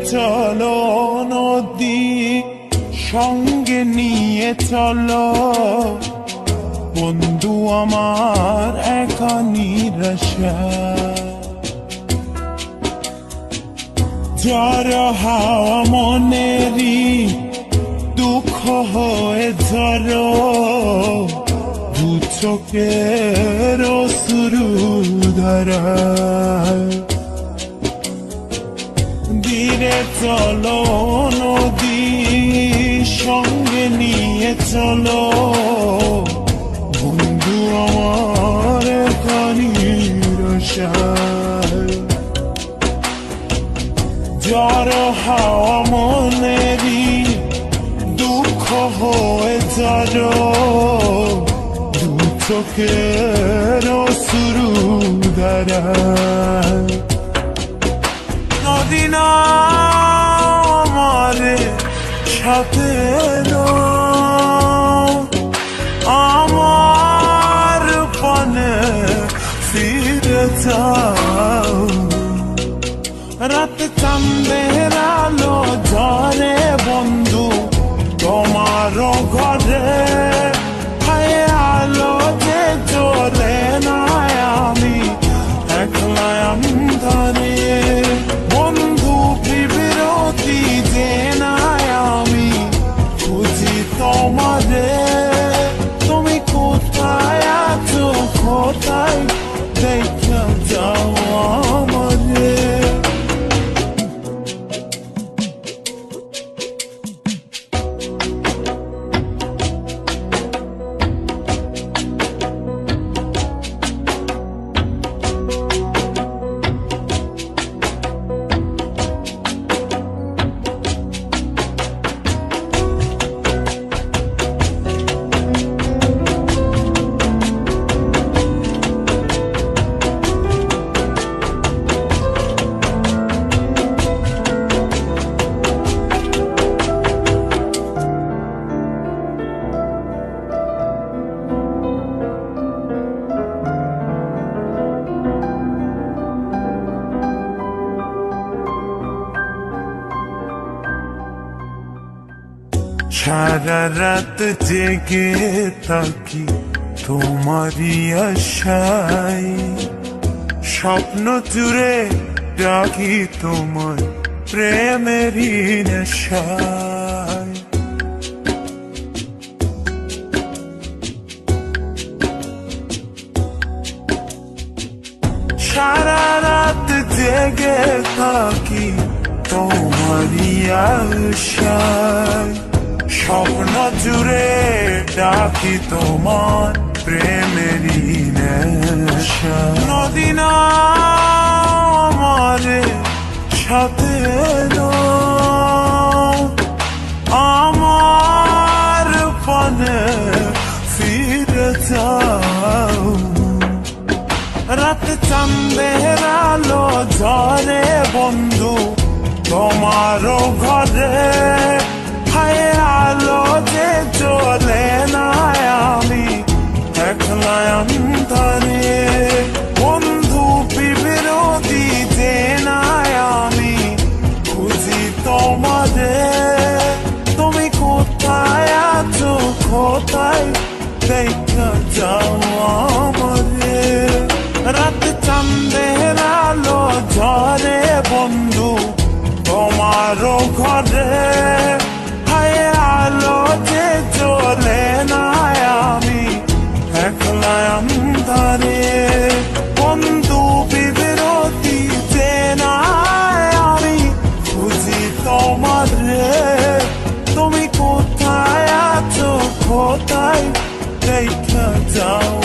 চলো নদী সঙ্গে নিয়ে চলো বন্ধু আমার একা নিরাশা ঝড় হাওয়া মনেরই দুঃখ হয়ে ঝড় দু চোখের অশ্রু ধারা ধীরে চলো নদী সঙ্গে নিয়ে চলো বন্ধু আমার নিরাশা ঝড় হাওয়া মনেরই দুঃখ হয়ে ঝড় দু চোখের অশ্রু ধারা নদী না আমারে সাথে আমার পানে ফিরে যাও রাত চাঁদের আলো ঝরে বন্ধু তোমার ঘরে হায় আলো যে জ্বলে না আমি একলা ধরে বন্ধু বিরতি যে নাই আমি খুঁজি তোমারে তুমি কোথায় আছো কোথায় দেখা যাও আমারে সারা রাত জেগে থাকি তোমারই আশায় স্বপ্ন জুড়ে ডাকি তোমার প্রেমেরই নেশায় সারা রাত জেগে থাকি তোমারই আশায় স্বপ্ন জুড়ে ডাকি তোমার প্রেমেরই নেশা নদী না আমারে সাথে আমার পানে ফিরে যাও রাত চাঁদের আলো ঝরে বন্ধু তোমার ঘরে হায় আলো যে জ্বলে না আমি একলা ধরে বন্ধু বিরতি যে নাই আমি খুঁজি তোমারে তুমি কোথায় আছো কোথায় দেখা যাও আমারে রাত চাঁদের আলো ঝরে বন্ধু তোমার ঘরে হায় আলো যে জ্বলে না আমি একলা ধরে বন্ধু বিরতি যে নাই আমি খুঁজি তোমারে তুমি কোথায় আছো কোথায় দেখা যাও